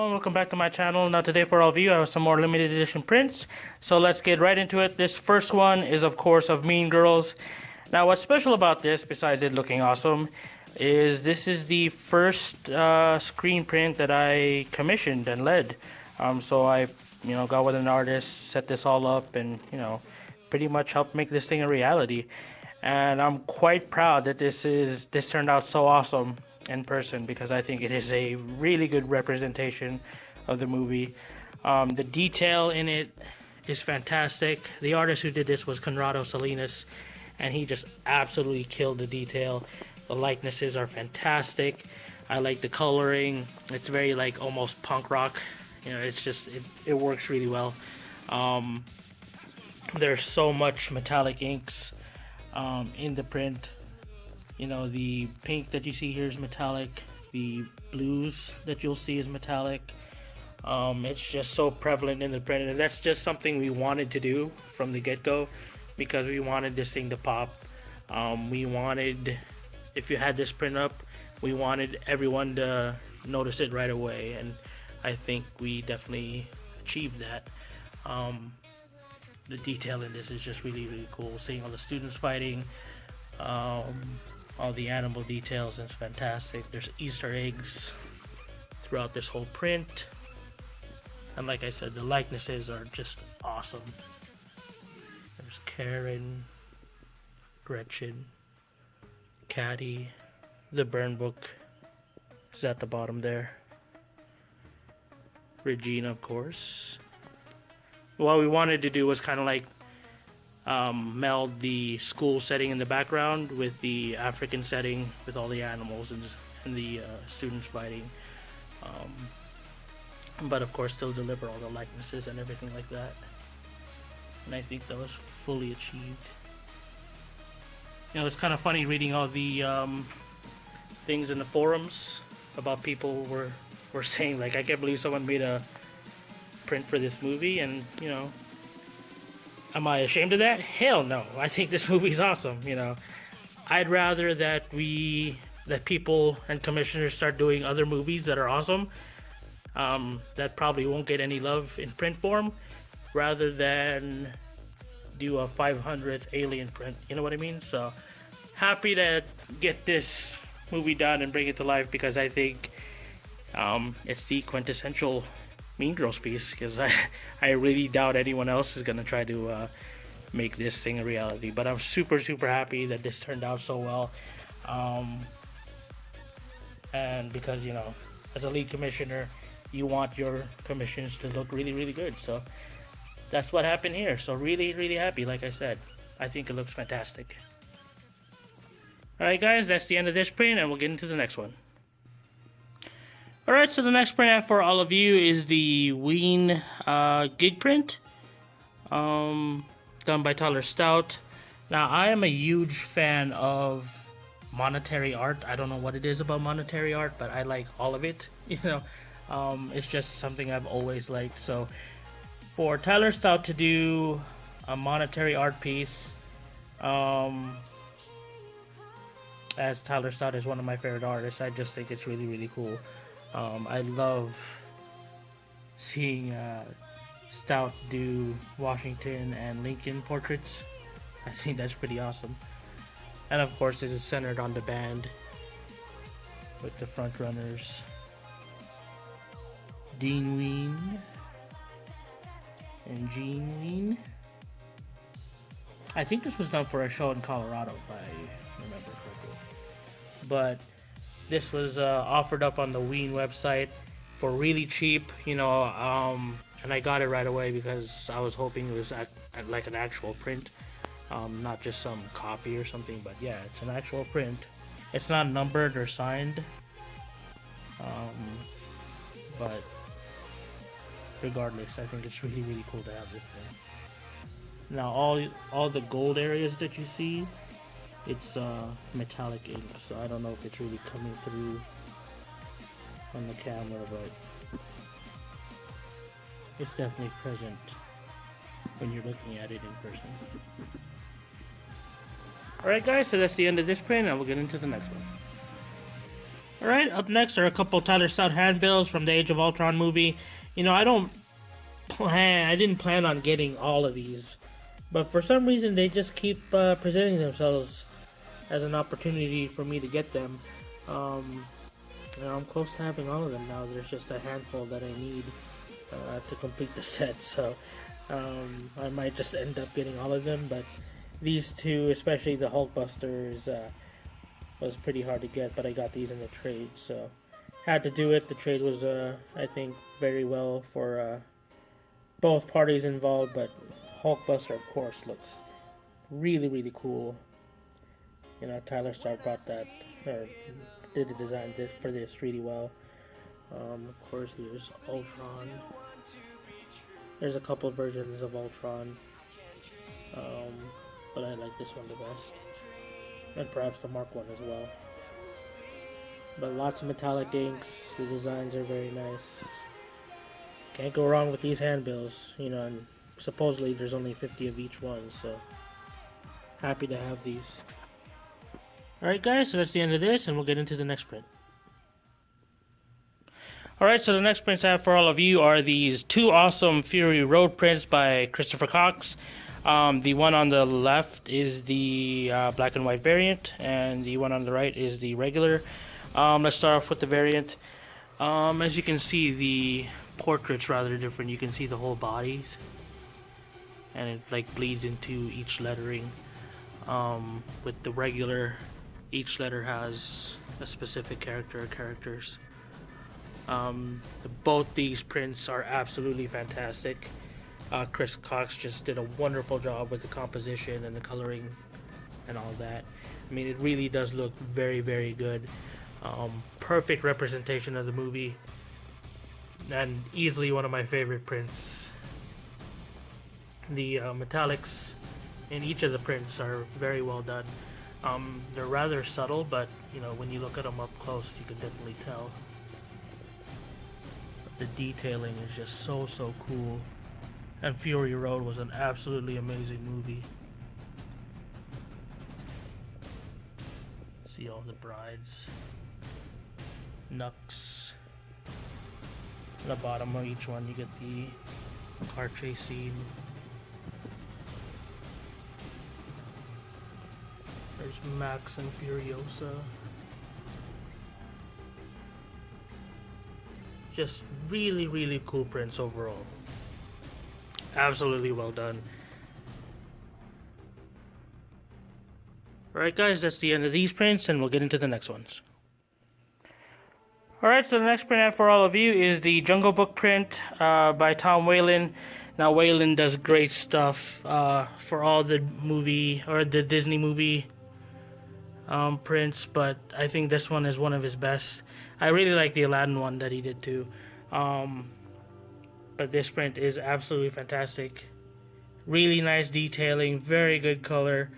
and welcome back to my channel. Now today for all of you I have some more limited edition prints, so let's get right into it. This first one is of course of Mean Girls. Now what's special about this, besides it looking awesome, is this is the first screen print that I commissioned and led. So I got with an artist, set this all up, and pretty much helped make this thing a reality. And I'm quite proud that this turned out so awesome in person, because I think it is a really good representation of the movie. The detail in it is fantastic. The artist who did this was Conrado, Salinas, and he just absolutely killed the detail. The likenesses are fantastic. I like the coloring. It's very like almost punk rock. It's just it works really well. There's so much metallic inks in the print. The pink that you see here is metallic. The blues that you'll see is metallic. It's just so prevalent in the print, and that's just something we wanted to do from the get-go, because we wanted this thing to pop. We wanted, if you had this print up, we wanted everyone to notice it right away, and I think we definitely achieved that. The detail in this is just really, really cool. Seeing all the students fighting, all the animal details is fantastic. There's Easter eggs throughout this whole print, and like I said, the likenesses are just awesome. There's Karen, Gretchen, Caddy, the burn book is at the bottom there, Regina, of course. What we wanted to do was kind of like meld the school setting in the background with the African setting, with all the animals and the students fighting, but of course still deliver all the likenesses and everything like that. And I think that was fully achieved. It's kind of funny reading all the things in the forums about people were saying, like, I can't believe someone made a print for this movie, and am I ashamed of that? Hell no. I think this movie's awesome. I'd rather that people and commissioners start doing other movies that are awesome, that probably won't get any love in print form, rather than do a 500th Alien print. You know what I mean? So happy to get this movie done and bring it to life, because I think it's the quintessential Mean Girls piece, because I really doubt anyone else is going to try to make this thing a reality. But I'm super, super happy that this turned out so well. And because, as a lead commissioner, you want your commissions to look really, really good. So that's what happened here. So really, really happy, like I said. I think it looks fantastic. Alright guys, that's the end of this print, and we'll get into the next one. Alright, so the next print I have for all of you is the Ween gig print, done by Tyler Stout. Now, I am a huge fan of monetary art. I don't know what it is about monetary art, but I like all of it. It's just something I've always liked. So for Tyler Stout to do a monetary art piece, as Tyler Stout is one of my favorite artists, I just think it's really, really cool. I love seeing Stout do Washington and Lincoln portraits. I think that's pretty awesome. And of course, this is centered on the band with the front runners, Dean Ween and Gene Ween. I think this was done for a show in Colorado, if I remember correctly. But this was offered up on the Ween website for really cheap, and I got it right away because I was hoping it was like an actual print, not just some copy or something. But yeah, it's an actual print. It's not numbered or signed, but regardless, I think it's really, really cool to have this thing. Now, all the gold areas that you see, it's metallic ink, so I don't know if it's really coming through on the camera, but it's definitely present when you're looking at it in person. Alright guys, so that's the end of this print, and we'll get into the next one. Alright, up next are a couple Tyler Stout handbills from the Age of Ultron movie. You know, I didn't plan on getting all of these, but for some reason they just keep presenting themselves as an opportunity for me to get them. You know, I'm close to having all of them now. There's just a handful that I need to complete the set, so I might just end up getting all of them, but these two, especially the Hulkbusters, was pretty hard to get, but I got these in the trade, so had to do it. The trade was, I think, very well for both parties involved, but Hulkbuster, of course, looks really, really cool. You know, Tyler Stout brought that, or did the design for this really well. Of course, here's Ultron. There's a couple versions of Ultron, but I like this one the best. And perhaps the Mark 1 as well. But lots of metallic inks. The designs are very nice. Can't go wrong with these handbills, you know, and supposedly there's only 50 of each one, so happy to have these. Alright guys, so that's the end of this, and we'll get into the next print. Alright, so the next prints I have for all of you are these two awesome Fury Road prints by Christopher Cox. The one on the left is the black and white variant, and the one on the right is the regular. Let's start off with the variant. As you can see, the portrait's rather different. You can see the whole bodies, and it like bleeds into each lettering. With the regular, each letter has a specific character or characters. Both these prints are absolutely fantastic. Chris Cox just did a wonderful job with the composition and the coloring and all that. I mean, it really does look very, very good. Perfect representation of the movie, and easily one of my favorite prints. The metallics in each of the prints are very well done. They're rather subtle, but you know, when you look at them up close, you can definitely tell. The detailing is just so cool. And Fury Road was an absolutely amazing movie. See all the brides. Nux. At the bottom of each one you get the car chase scene. There's Max and Furiosa. Just really cool prints overall. Absolutely well done. Alright guys, that's the end of these prints, and we'll get into the next ones. Alright, so the next print I have for all of you is the Jungle Book print by Whalen. Now Whalen does great stuff for all the movie, or the Disney movie prints, but I think this one is one of his best. I really like the Aladdin one that he did too. But this print is absolutely fantastic. Really nice detailing, very good color.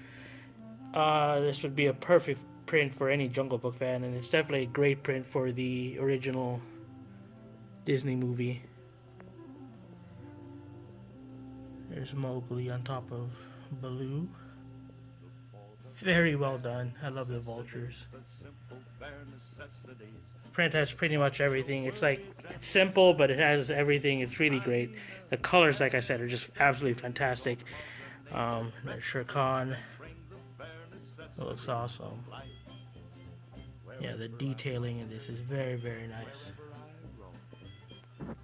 This would be a perfect print for any Jungle Book fan, and it's definitely a great print for the original Disney movie. There's Mowgli on top of Baloo. Very well done. I love the vultures. Print has pretty much everything. It's simple, but it has everything. It's really great. The colors, like I said, are just absolutely fantastic. There's Shere Khan. It looks awesome. Yeah, the detailing in this is very nice.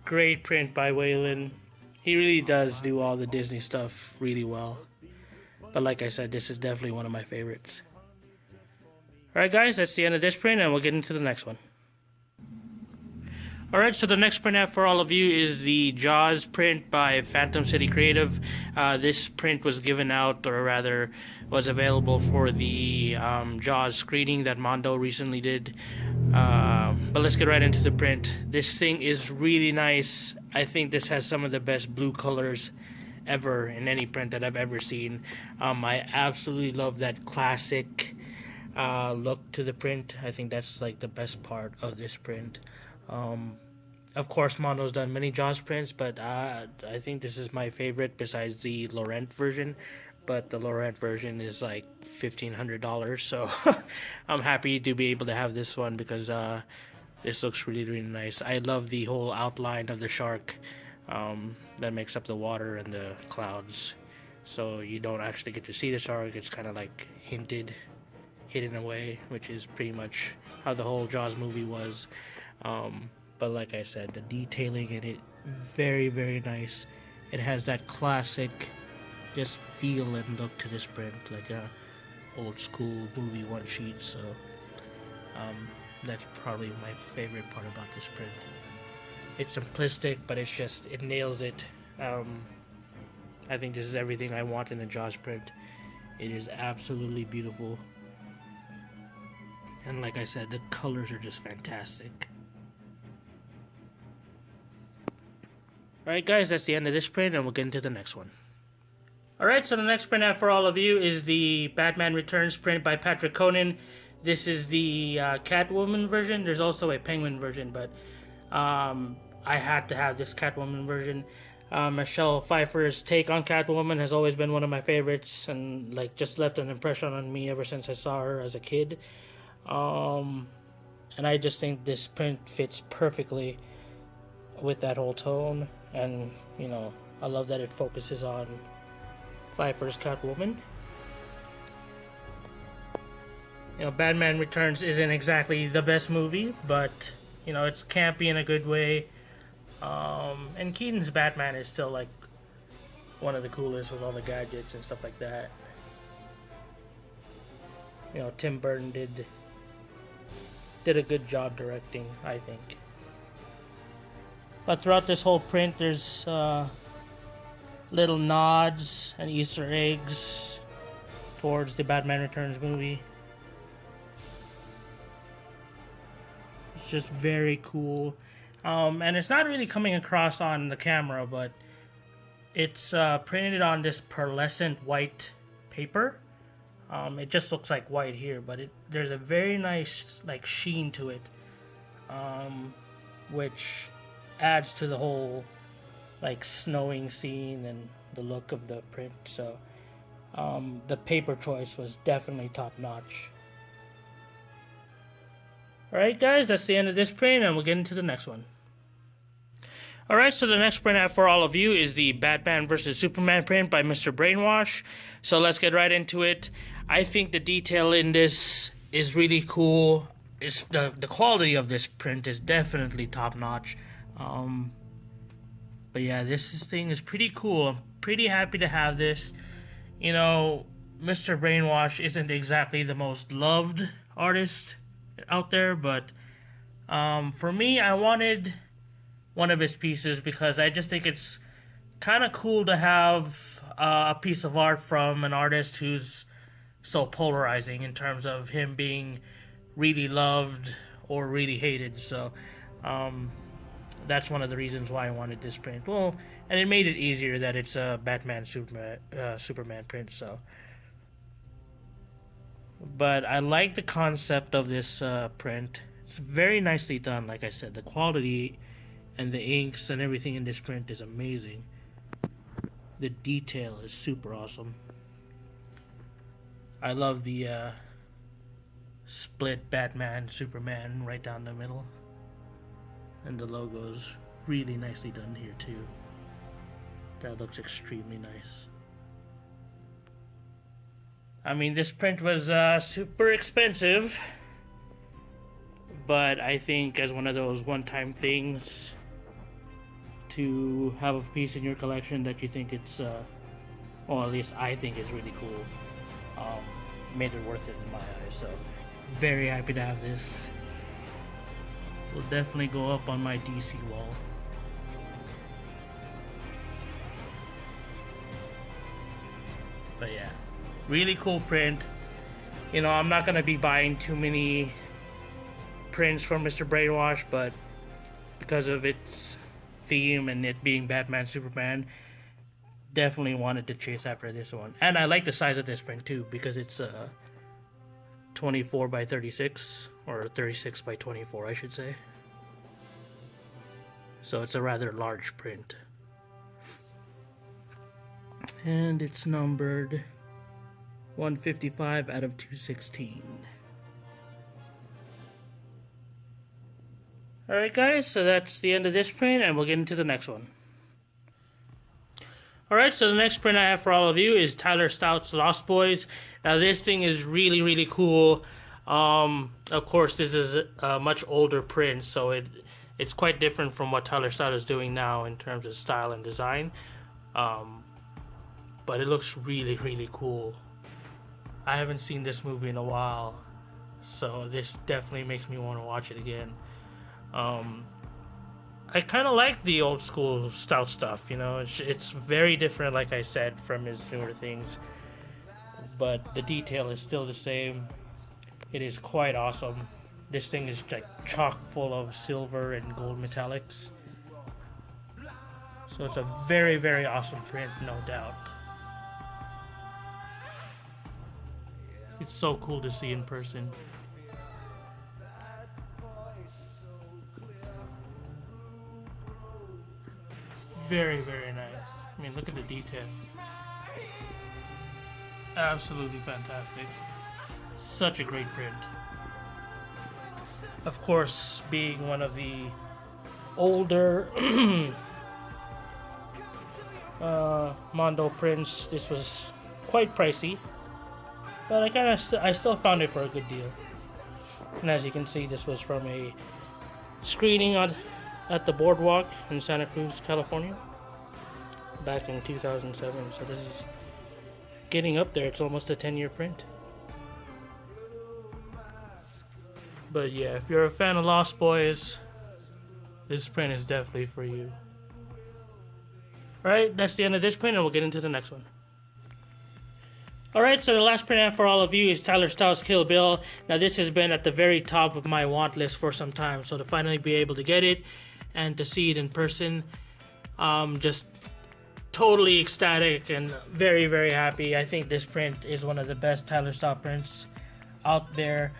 Great print by Whalen. He really does do all the Disney stuff really well. But like I said, this is definitely one of my favorites. Alright guys, that's the end of this print, and we'll get into the next one. Alright, so the next print I have for all of you is the Jaws print by Phantom City Creative. This print was given out, or rather was available for the Jaws screening that Mondo recently did. But let's get right into the print. This thing is really nice. I think this has some of the best blue colors ever in any print that I've ever seen. I absolutely love that classic look to the print. I think that's like the best part of this print. Of course, Mondo's done many Jaws prints, but I think this is my favorite besides the Laurent version. but the lower end version is like $1,500. So I'm happy to be able to have this one because this looks really, really nice. I love the whole outline of the shark that makes up the water and the clouds. So you don't actually get to see the shark. It's kind of like hidden away, which is pretty much how the whole Jaws movie was. But like I said, the detailing in it, very, very nice. It has that classic just feel and look to this print, like a old school movie one sheet. So that's probably my favorite part about this print. It's simplistic, but it nails it. I think this is everything I want in a Jaws print. It is absolutely beautiful. And like I said, the colors are just fantastic. Alright guys, that's the end of this print, and we'll get into the next one. Alright, so the next print I have for all of you is the Batman Returns print by Patrick Conan. This is the Catwoman version. There's also a Penguin version, but I had to have this Catwoman version. Michelle Pfeiffer's take on Catwoman has always been one of my favorites, and like just left an impression on me ever since I saw her as a kid. And I just think this print fits perfectly with that whole tone, and you know, I love that it focuses on Pfeiffer's Catwoman. You know, Batman Returns isn't exactly the best movie, but you know, it's campy in a good way. And Keaton's Batman is still like one of the coolest with all the gadgets and stuff like that. You know, Tim Burton did a good job directing, I think. But throughout this whole print, there's little nods and Easter eggs towards the Batman Returns movie. It's just very cool. And it's not really coming across on the camera, but it's printed on this pearlescent white paper. It just looks like white here, but there's a very nice like sheen to it, which adds to the whole like snowing scene and the look of the print. So the paper choice was definitely top notch. Alright guys, that's the end of this print, and we'll get into the next one. Alright, so the next print I have for all of you is the Batman vs. Superman print by Mr. Brainwash. So let's get right into it. I think the detail in this is really cool. The quality of this print is definitely top notch. But yeah, this thing is pretty cool. I'm pretty happy to have this. You know, Mr. Brainwash isn't exactly the most loved artist out there, but for me, I wanted one of his pieces because I just think it's kind of cool to have a piece of art from an artist who's so polarizing in terms of him being really loved or really hated. So that's one of the reasons why I wanted this print. Well, and it made it easier that it's a Batman Superman print. So, but I like the concept of this print. It's very nicely done. Like I said, the quality and the inks and everything in this print is amazing. The detail is super awesome. I love the split Batman Superman right down the middle, and the logo's really nicely done here too. That looks extremely nice. I mean, this print was super expensive, but I think as one of those one-time things to have a piece in your collection that you think it's, well, at least I think is really cool, made it worth it in my eyes. So, very happy to have this. Will definitely go up on my DC wall. But yeah, really cool print. You know, I'm not gonna be buying too many prints from Mr. Brainwash, but because of its theme and it being Batman Superman, definitely wanted to chase after this one. And I like the size of this print too, because it's 24 by 36, or 36 by 24 I should say. So it's a rather large print. And it's numbered 155 out of 216. Alright guys, so that's the end of this print, and we'll get into the next one. Alright, so the next print I have for all of you is Tyler Stout's Lost Boys. Now this thing is really, really cool. Of course, this is a much older print, so it's quite different from what Tyler Stout is doing now in terms of style and design. But it looks really, really cool. I haven't seen this movie in a while, so this definitely makes me want to watch it again. I kind of like the old school Stout stuff, you know. It's very different, like I said, from his newer things, but the detail is still the same. It is quite awesome. This thing is like chock full of silver and gold metallics, so it's a very, very awesome print, no doubt. It's so cool to see in person. Very, very nice. I mean, look at the detail. Absolutely fantastic. Such a great print. Of course, being one of the older Mondo prints, this was quite pricey, but I still found it for a good deal. And as you can see, this was from a screening at the Boardwalk in Santa Cruz, California, back in 2007. So this is getting up there. It's almost a 10-year print. But yeah, if you're a fan of Lost Boys, this print is definitely for you. Alright, that's the end of this print, and we'll get into the next one. Alright, so the last print I have for all of you is Tyler Stout's Kill Bill. Now this has been at the very top of my want list for some time, so to finally be able to get it and to see it in person, just totally ecstatic and very, very happy. I think this print is one of the best Tyler Stout prints out there.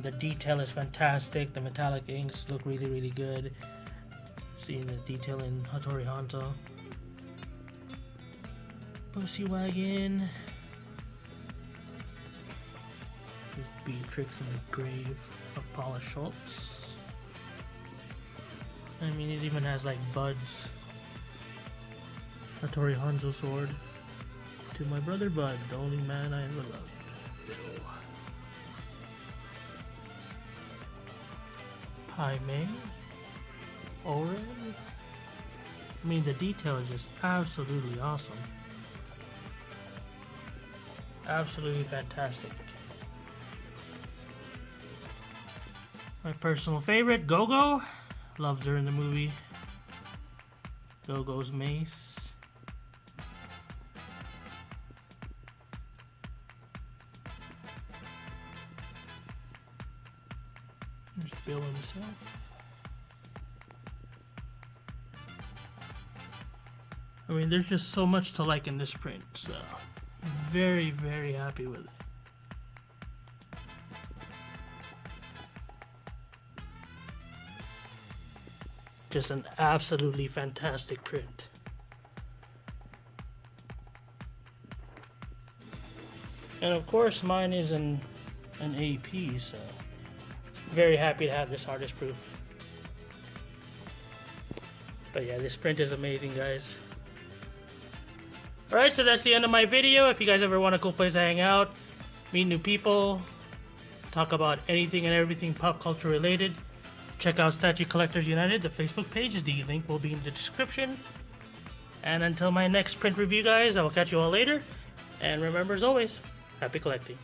The detail is fantastic. The metallic inks look really, really good. Seeing the detail in Hattori Hanzo. Pussy Wagon. Beatrix in the Grave of Paula Schultz. I mean, it even has like buds. Hattori Hanzo sword. To my brother Bud, the only man I ever loved. Bill. Jaime. Oren. I mean, the detail is just absolutely awesome. Absolutely fantastic. My personal favorite, Go-Go. Loved her in the movie. Go-Go's mace. There's Bill himself. I mean, there's just so much to like in this print, so very, very happy with it. Just an absolutely fantastic print. And of course mine is an AP, so very happy to have this artist proof. But yeah, this print is amazing, guys. Alright, so that's the end of my video. If you guys ever want a cool place to hang out, meet new people, talk about anything and everything pop culture related, check out Statue Collectors United, the Facebook page. The link will be in the description. And until my next print review, guys, I will catch you all later. And remember, as always, happy collecting.